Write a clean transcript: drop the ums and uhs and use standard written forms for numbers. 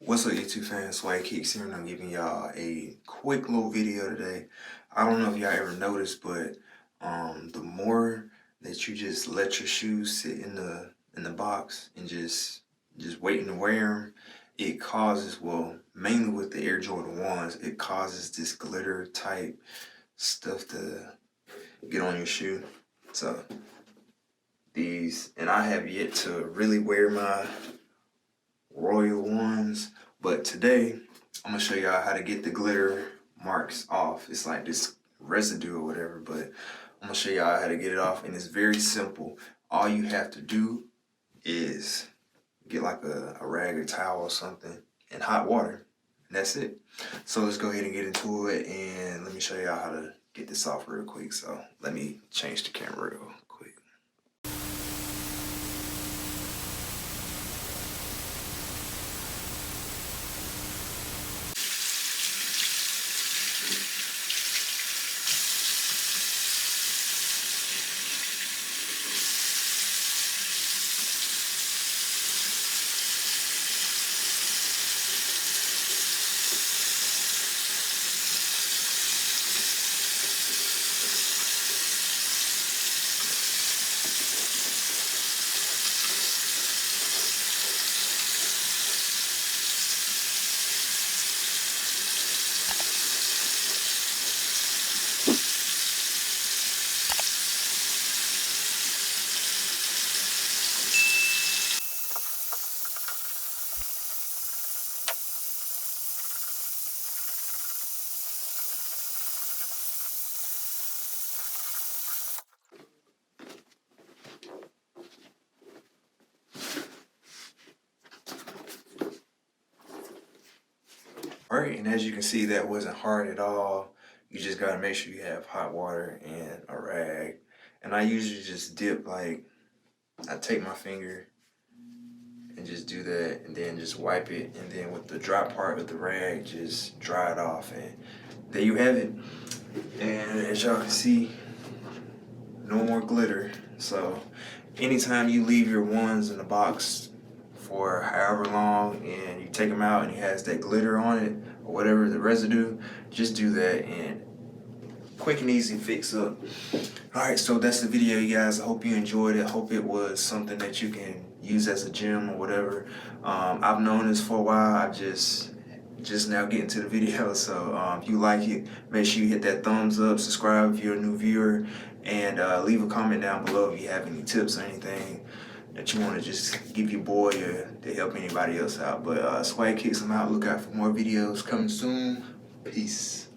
What's up, YouTube fans? Swag Kicks here, and I'm giving y'all a quick little video today. I don't know if y'all ever noticed, but the more that you just let your shoes sit in the box and just waiting to wear them, it causes, well, mainly with the Air Jordan 1s, it causes this glitter type stuff to get on your shoe. So these, and I have yet to really wear my Royal ones, but today I'm gonna show y'all how to get the glitter marks off. It's like this residue or whatever, but I'm gonna show y'all how to get it off, and it's very simple. All you have to do is get like a rag or towel or something and hot water, and that's it. So let's go ahead and get into it, and let me show y'all how to get this off real quick. So let me change the camera real quick. All right, and as you can see, that wasn't hard at all. You just gotta make sure you have hot water and a rag. And I usually just dip, like, I take my finger and just do that, and then just wipe it, and then with the dry part of the rag, just dry it off, and there you have it. And as y'all can see, no more glitter. So anytime you leave your ones in the box for however long and you take them out and it has that glitter on it or whatever, the residue, just do that, and quick and easy fix up. Alright, so that's the video, you guys. I hope you enjoyed it. I hope it was something that you can use as a gym or whatever. I've known this for a while. I just now getting to the video. So if you like it, make sure you hit that thumbs up, subscribe if you're a new viewer, and leave a comment down below if you have any tips or anything that you want to just give your boy or to help anybody else out. But Swag Kicks, I'm out. Look out for more videos coming soon. Peace.